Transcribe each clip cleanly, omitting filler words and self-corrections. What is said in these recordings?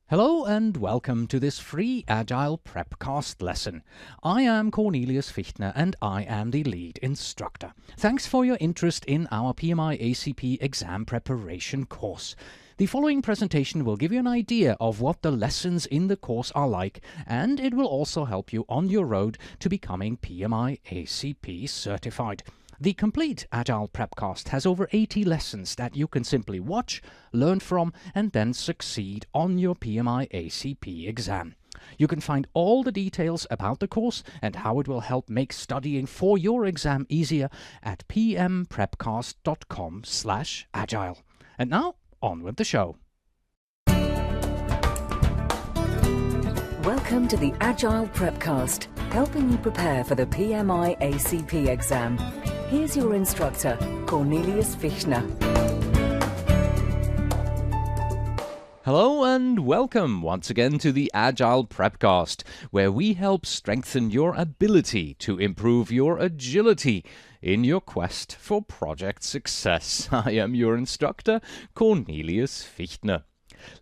Hello and welcome to this free Agile PrepCast lesson. I am Cornelius Fichtner and I am the lead instructor. Thanks for your interest in our PMI-ACP exam preparation course. The following presentation will give you an idea of what the lessons in the course are like, and it will also help you on your road to becoming PMI-ACP certified. The complete Agile PrepCast has over 80 lessons that you can simply watch, learn from, and then succeed on your PMI-ACP exam. You can find all the details about the course and how it will help make studying for your exam easier at pmprepcast.com/agile. And now, on with the show. Welcome to the Agile PrepCast, helping you prepare for the PMI-ACP exam. Here's your instructor, Cornelius Fichtner. Hello and welcome once again to the Agile PrepCast, where we help strengthen your ability to improve your agility in your quest for project success. I am your instructor, Cornelius Fichtner.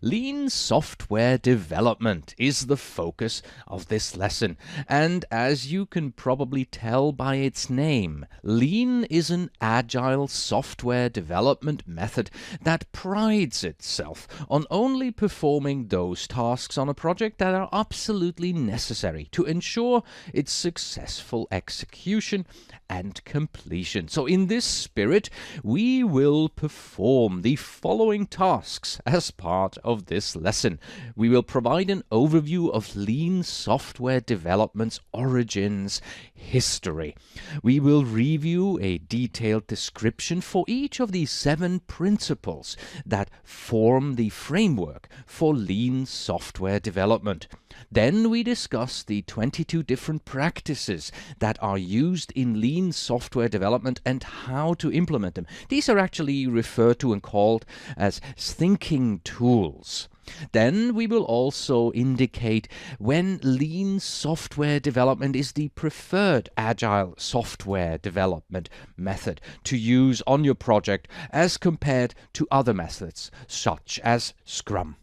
Lean software development is the focus of this lesson, and as you can probably tell by its name, Lean is an agile software development method that prides itself on only performing those tasks on a project that are absolutely necessary to ensure its successful execution and completion. So in this spirit, we will perform the following tasks as part of this lesson. We will provide an overview of Lean software development's origins, history. We will review a detailed description for each of the 7 principles that form the framework for Lean software development. Then we discuss the 22 different practices that are used in Lean software development and how to implement them. These are actually referred to and called as thinking tools. Then we will also indicate when Lean software development is the preferred agile software development method to use on your project as compared to other methods such as Scrum.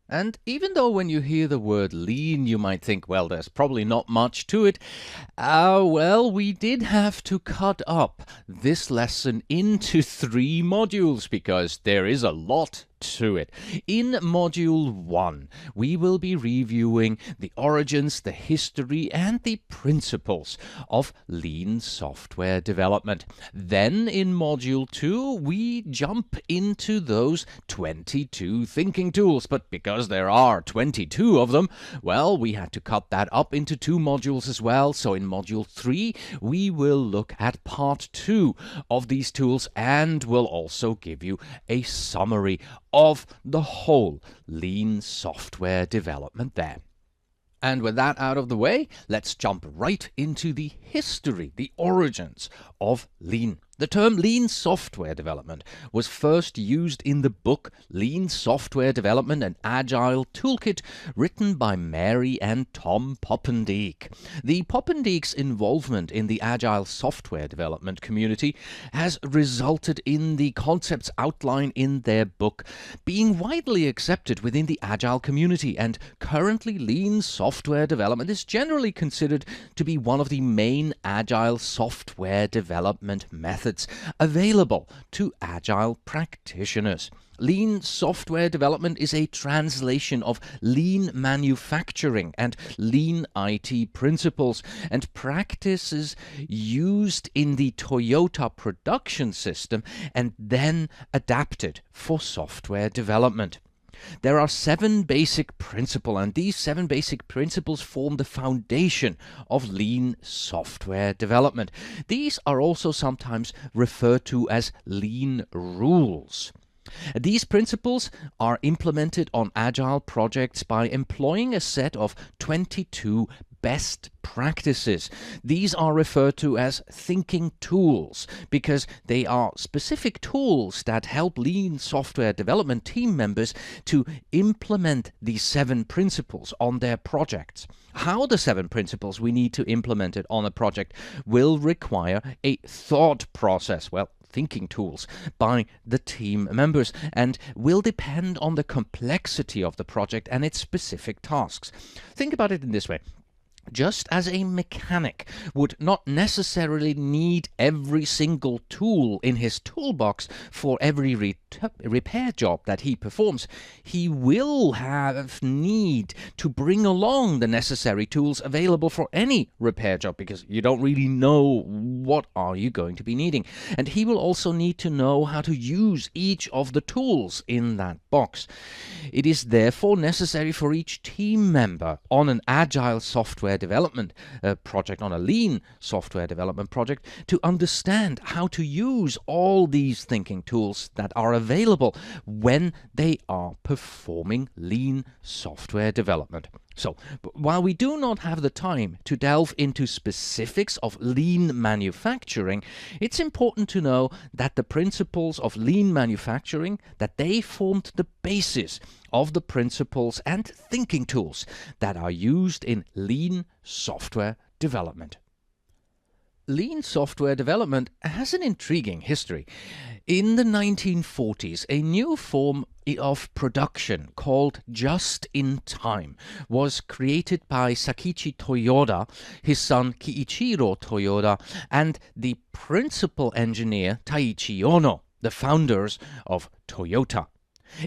And even though when you hear the word lean, you might think, well, there's probably not much to it. We did have to cut up this lesson into 3 modules because there is a lot to it. In Module 1, we will be reviewing the origins, the history, and the principles of Lean software development. Then in Module 2, we jump into those 22 thinking tools. But because there are 22 of them, well, we had to cut that up into 2 modules as well. So in Module 3, we will look at Part 2 of these tools and will also give you a summary of the whole Lean software development there. And with that out of the way, let's jump right into the history, the origins of Lean. The term Lean software development was first used in the book Lean Software Development and Agile Toolkit, written by Mary and Tom Poppendieck. The Poppendieck's involvement in the Agile software development community has resulted in the concepts outlined in their book being widely accepted within the Agile community, and currently Lean software development is generally considered to be one of the main Agile software development methods available to Agile practitioners. Lean software development is a translation of Lean manufacturing and Lean IT principles and practices used in the Toyota production system and then adapted for software development. There are 7 basic principles, and these 7 basic principles form the foundation of Lean software development. These are also sometimes referred to as Lean rules. These principles are implemented on Agile projects by employing a set of 22 best practices. These are referred to as thinking tools because they are specific tools that help Lean software development team members to implement these 7 principles on their projects. How the 7 principles we need to implement it on a project will require a thought process. Well, thinking tools by the team members and will depend on the complexity of the project and its specific tasks. Think about it in this way. Just as a mechanic would not necessarily need every single tool in his toolbox for every repair job that he performs, he will have need to bring along the necessary tools available for any repair job, because you don't really know what are you going to be needing. And he will also need to know how to use each of the tools in that box. It is therefore necessary for each team member on an agile software development project, on a lean software development project, to understand how to use all these thinking tools that are available when they are performing lean software development. So, while we do not have the time to delve into specifics of lean manufacturing, it's important to know that the principles of lean manufacturing, that they formed the basis of the principles and thinking tools that are used in lean software development. Lean software development has an intriguing history. In the 1940s, a new form of production called just-in-time was created by Sakichi Toyoda, his son Kiichiro Toyoda, and the principal engineer Taiichi Ohno, the founders of Toyota.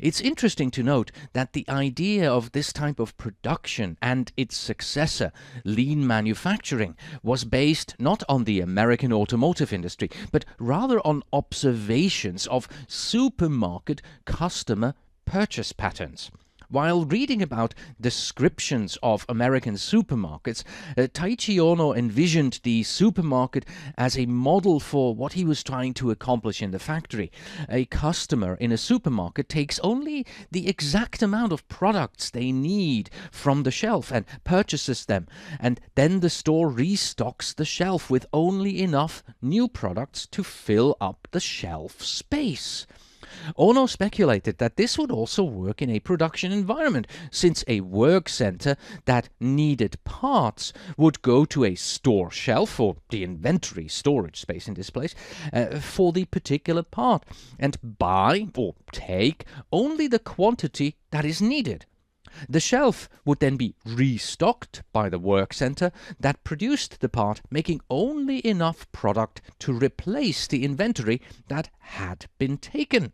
It's interesting to note that the idea of this type of production and its successor, lean manufacturing, was based not on the American automotive industry, but rather on observations of supermarket customer purchase patterns. While reading about descriptions of American supermarkets, Taiichi Ohno envisioned the supermarket as a model for what he was trying to accomplish in the factory. A customer in a supermarket takes only the exact amount of products they need from the shelf and purchases them, and then the store restocks the shelf with only enough new products to fill up the shelf space. Ohno speculated that this would also work in a production environment, since a work center that needed parts would go to a store shelf, or the inventory storage space in this place, for the particular part, and buy or take only the quantity that is needed. The shelf would then be restocked by the work center that produced the part, making only enough product to replace the inventory that had been taken.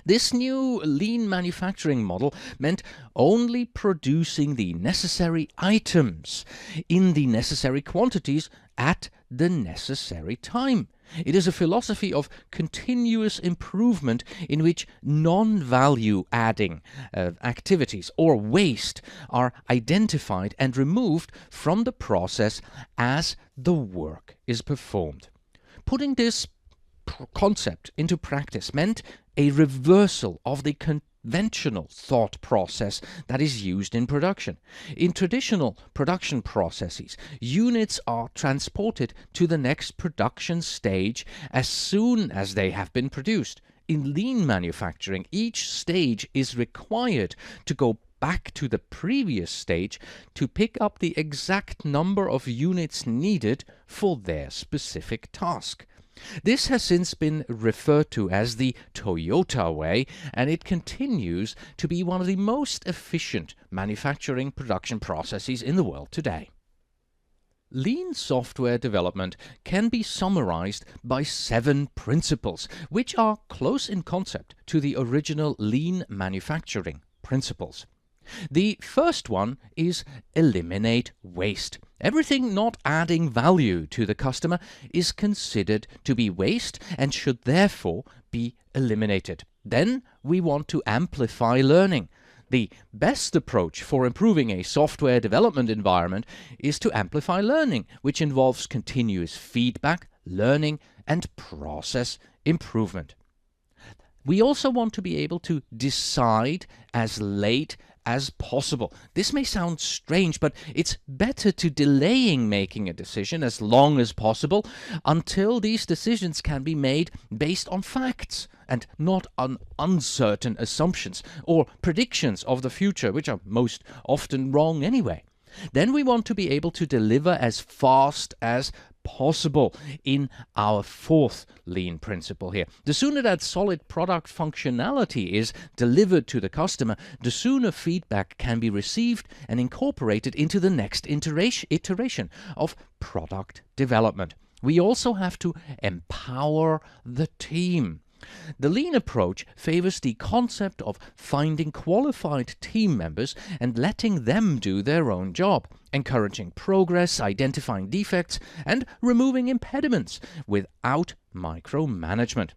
This new lean manufacturing model meant only producing the necessary items in the necessary quantities at the necessary time. It is a philosophy of continuous improvement in which non-value adding activities or waste are identified and removed from the process as the work is performed. Putting this concept into practice meant a reversal of the conventional thought process that is used in production. In traditional production processes, units are transported to the next production stage as soon as they have been produced. In lean manufacturing, each stage is required to go back to the previous stage to pick up the exact number of units needed for their specific task. This has since been referred to as the Toyota way, and it continues to be one of the most efficient manufacturing production processes in the world today. Lean software development can be summarized by 7 principles, which are close in concept to the original lean manufacturing principles. The first one is eliminate waste. Everything not adding value to the customer is considered to be waste and should therefore be eliminated. Then we want to amplify learning. The best approach for improving a software development environment is to amplify learning, which involves continuous feedback, learning, and process improvement. We also want to be able to decide as late as possible. This may sound strange, but it's better to delaying making a decision as long as possible until these decisions can be made based on facts and not on uncertain assumptions or predictions of the future, which are most often wrong anyway. Then we want to be able to deliver as fast as possible in our fourth lean principle here. The sooner that solid product functionality is delivered to the customer, the sooner feedback can be received and incorporated into the next iteration of product development. We also have to empower the team. The lean approach favors the concept of finding qualified team members and letting them do their own job, encouraging progress, identifying defects, and removing impediments without micromanagement.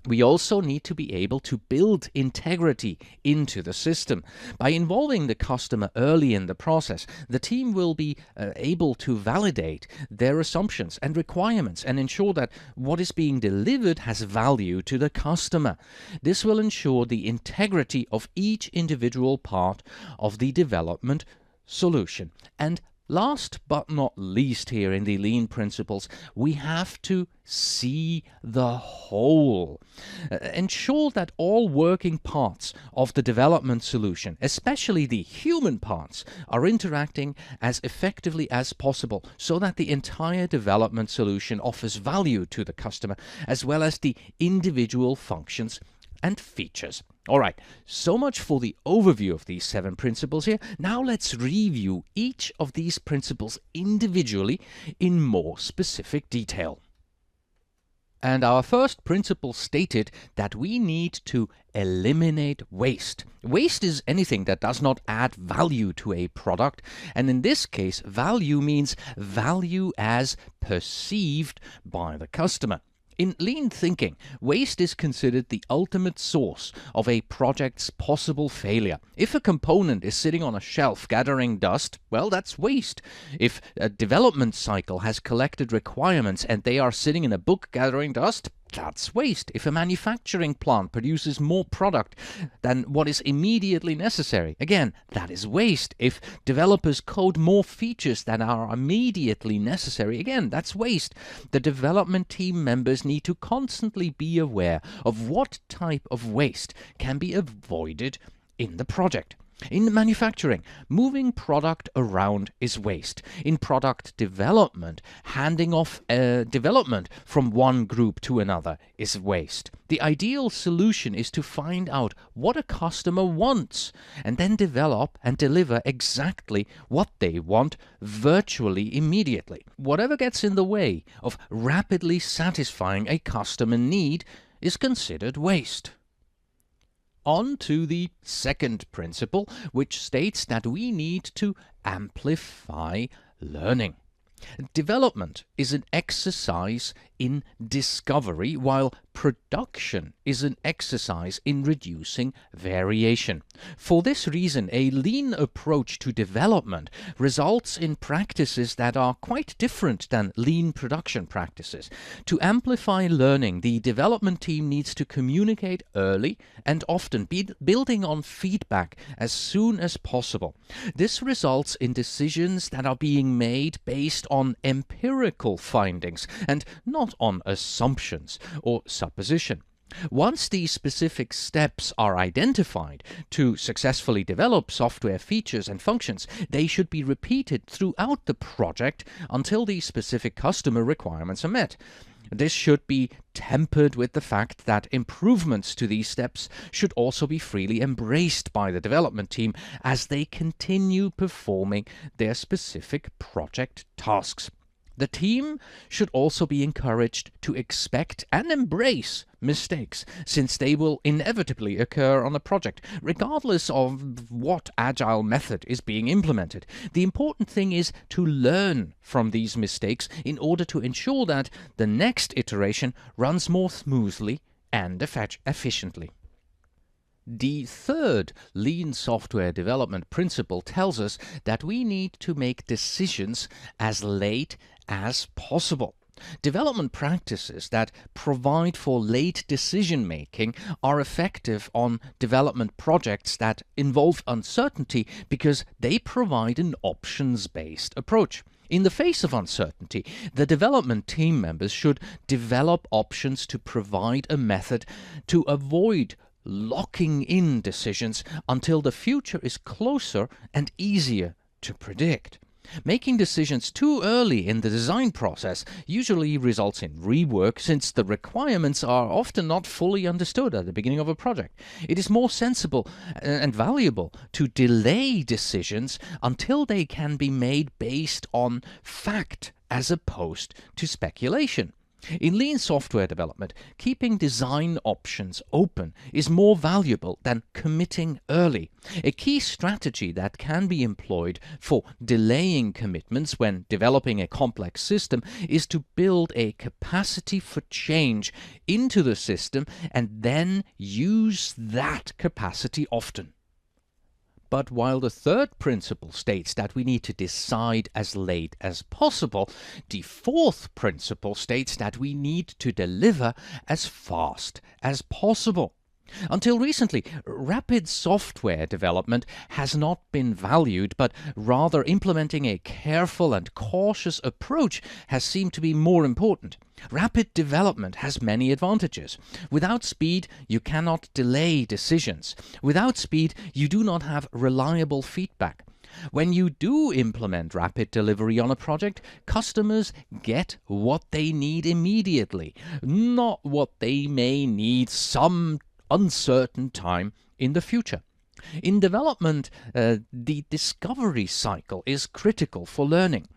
We also need to be able to build integrity into the system. By involving the customer early in the process, the team will be able to validate their assumptions and requirements and ensure that what is being delivered has value to the customer. This will ensure the integrity of each individual part of the development solution. And last but not least here in the lean principles, we have to see the whole. Ensure that all working parts of the development solution, especially the human parts, are interacting as effectively as possible so that the entire development solution offers value to the customer as well as the individual functions and features. All right, so much for the overview of these 7 principles here. Now let's review each of these principles individually in more specific detail. And our first principle stated that we need to eliminate waste. Waste is anything that does not add value to a product, and in this case, value means value as perceived by the customer. In lean thinking, waste is considered the ultimate source of a project's possible failure. If a component is sitting on a shelf gathering dust, well, that's waste. If a development cycle has collected requirements and they are sitting in a book gathering dust, that's waste. If a manufacturing plant produces more product than what is immediately necessary, again, that is waste. If developers code more features than are immediately necessary, again, that's waste. The development team members need to constantly be aware of what type of waste can be avoided in the project. In manufacturing, moving product around is waste. In product development, handing off development from one group to another is waste. The ideal solution is to find out what a customer wants and then develop and deliver exactly what they want virtually immediately. Whatever gets in the way of rapidly satisfying a customer need is considered waste. On to the second principle, which states that we need to amplify learning. Development is an exercise in discovery, while production is an exercise in reducing variation. For this reason, a lean approach to development results in practices that are quite different than lean production practices. To amplify learning, the development team needs to communicate early and often, building on feedback as soon as possible. This results in decisions that are being made based on empirical findings and not on assumptions or supposition. Once these specific steps are identified to successfully develop software features and functions, they should be repeated throughout the project until the specific customer requirements are met. This should be tempered with the fact that improvements to these steps should also be freely embraced by the development team as they continue performing their specific project tasks. The team should also be encouraged to expect and embrace mistakes, since they will inevitably occur on a project, regardless of what agile method is being implemented. The important thing is to learn from these mistakes in order to ensure that the next iteration runs more smoothly and efficiently. The third lean software development principle tells us that we need to make decisions as late as possible. Development practices that provide for late decision-making are effective on development projects that involve uncertainty because they provide an options-based approach. In the face of uncertainty, the development team members should develop options to provide a method to avoid locking in decisions until the future is closer and easier to predict. Making decisions too early in the design process usually results in rework, since the requirements are often not fully understood at the beginning of a project. It is more sensible and valuable to delay decisions until they can be made based on fact as opposed to speculation. In lean software development, keeping design options open is more valuable than committing early. A key strategy that can be employed for delaying commitments when developing a complex system is to build a capacity for change into the system and then use that capacity often. But while the third principle states that we need to decide as late as possible, the fourth principle states that we need to deliver as fast as possible. Until recently, rapid software development has not been valued, but rather implementing a careful and cautious approach has seemed to be more important. Rapid development has many advantages. Without speed, you cannot delay decisions. Without speed, you do not have reliable feedback. When you do implement rapid delivery on a project, customers get what they need immediately, not what they may need some uncertain time in the future. In development, the discovery cycle is critical for learning.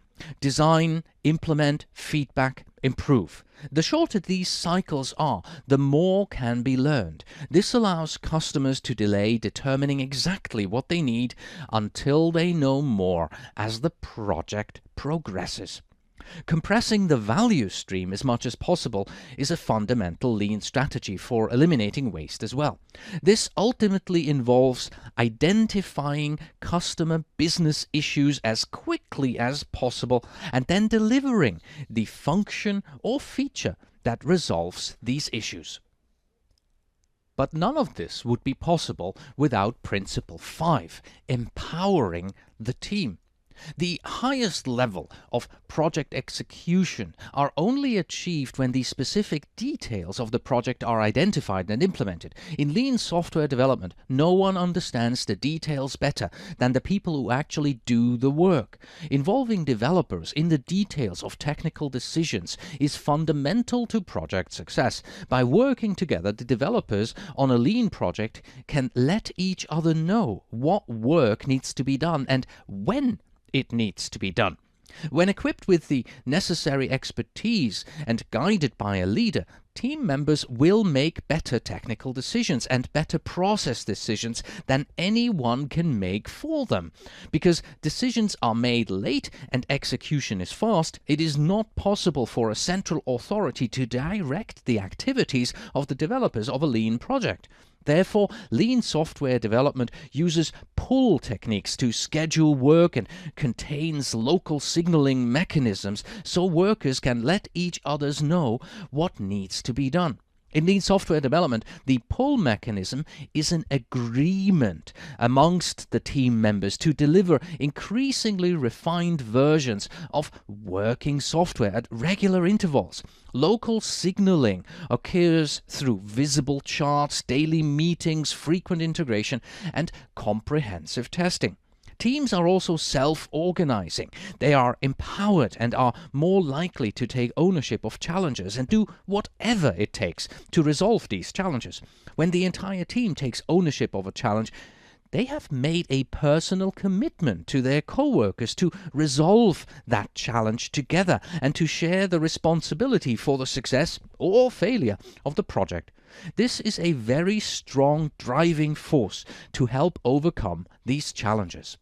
Design, implement, feedback, improve. The shorter these cycles are, the more can be learned. This allows customers to delay determining exactly what they need until they know more as the project progresses. Compressing the value stream as much as possible is a fundamental lean strategy for eliminating waste as well. This ultimately involves identifying customer business issues as quickly as possible and then delivering the function or feature that resolves these issues. But none of this would be possible without Principle 5, empowering the team. The highest level of project execution are only achieved when the specific details of the project are identified and implemented. In lean software development, no one understands the details better than the people who actually do the work. Involving developers in the details of technical decisions is fundamental to project success. By working together, the developers on a lean project can let each other know what work needs to be done and when it needs to be done. When equipped with the necessary expertise and guided by a leader, team members will make better technical decisions and better process decisions than anyone can make for them. Because decisions are made late and execution is fast, it is not possible for a central authority to direct the activities of the developers of a lean project. Therefore, lean software development uses pull techniques to schedule work and contains local signaling mechanisms so workers can let each other know what needs to be done. In lean software development, the pull mechanism is an agreement amongst the team members to deliver increasingly refined versions of working software at regular intervals. Local signaling occurs through visible charts, daily meetings, frequent integration, and comprehensive testing. Teams are also self-organizing. They are empowered and are more likely to take ownership of challenges and do whatever it takes to resolve these challenges. When the entire team takes ownership of a challenge, they have made a personal commitment to their co-workers to resolve that challenge together and to share the responsibility for the success or failure of the project. This is a very strong driving force to help overcome these challenges.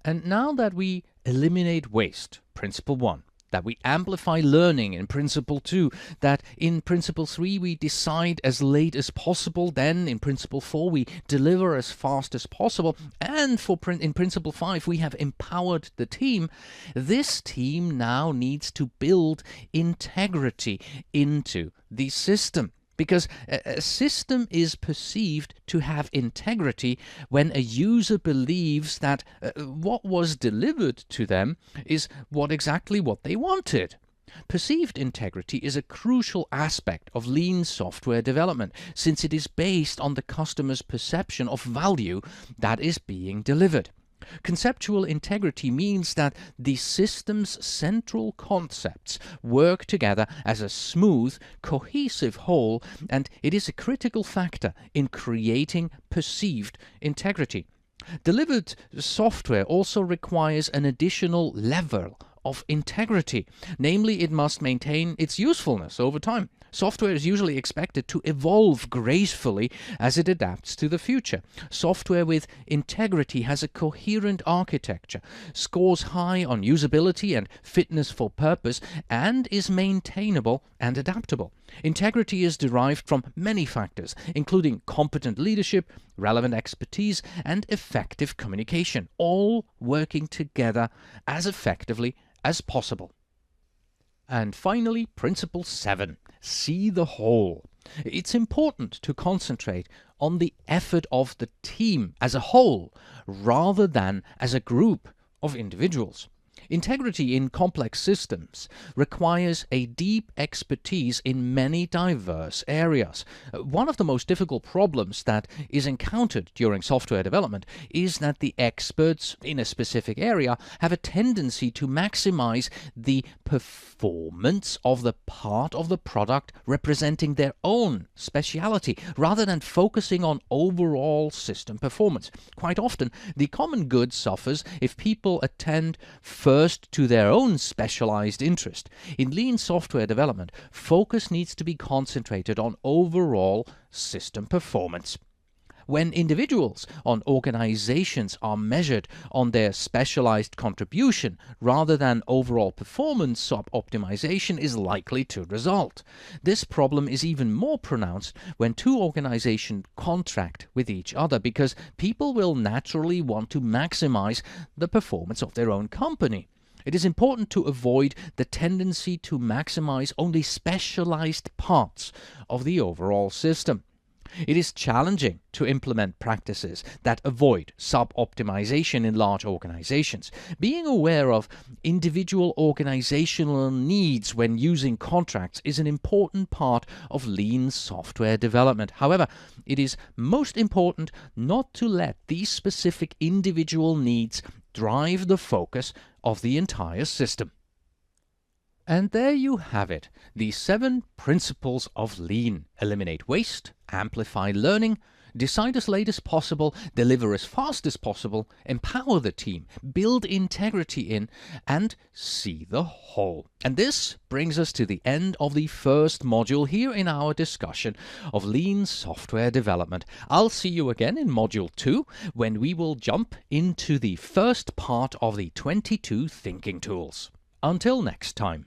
And now that we eliminate waste, Principle 1, that we amplify learning in Principle 2, that in Principle 3 we decide as late as possible, then in Principle 4 we deliver as fast as possible, and in Principle 5 we have empowered the team, this team now needs to build integrity into the system. Because a system is perceived to have integrity when a user believes that what was delivered to them is exactly what they wanted. Perceived integrity is a crucial aspect of lean software development, since it is based on the customer's perception of value that is being delivered. Conceptual integrity means that the system's central concepts work together as a smooth, cohesive whole, and it is a critical factor in creating perceived integrity. Delivered software also requires an additional level of integrity, namely it must maintain its usefulness over time. Software is usually expected to evolve gracefully as it adapts to the future. Software with integrity has a coherent architecture, scores high on usability and fitness for purpose, and is maintainable and adaptable. Integrity is derived from many factors, including competent leadership, relevant expertise, and effective communication, all working together as effectively as possible. And finally, Principle 7, see the whole. It's important to concentrate on the effort of the team as a whole, rather than as a group of individuals. Integrity in complex systems requires a deep expertise in many diverse areas. One of the most difficult problems that is encountered during software development is that the experts in a specific area have a tendency to maximize the performance of the part of the product representing their own speciality, rather than focusing on overall system performance. Quite often, the common good suffers if people attend first to their own specialized interest. In lean software development, focus needs to be concentrated on overall system performance. When individuals or organizations are measured on their specialized contribution rather than overall performance, optimization is likely to result. This problem is even more pronounced when two organizations contract with each other, because people will naturally want to maximize the performance of their own company. It is important to avoid the tendency to maximize only specialized parts of the overall system. It is challenging to implement practices that avoid sub-optimization in large organizations. Being aware of individual organizational needs when using contracts is an important part of lean software development. However, it is most important not to let these specific individual needs drive the focus of the entire system. And there you have it, the 7 principles of lean. Eliminate waste, amplify learning, decide as late as possible, deliver as fast as possible, empower the team, build integrity in, and see the whole. And this brings us to the end of the first module here in our discussion of lean software development. I'll see you again in module 2, when we will jump into the first part of the 22 thinking tools. Until next time.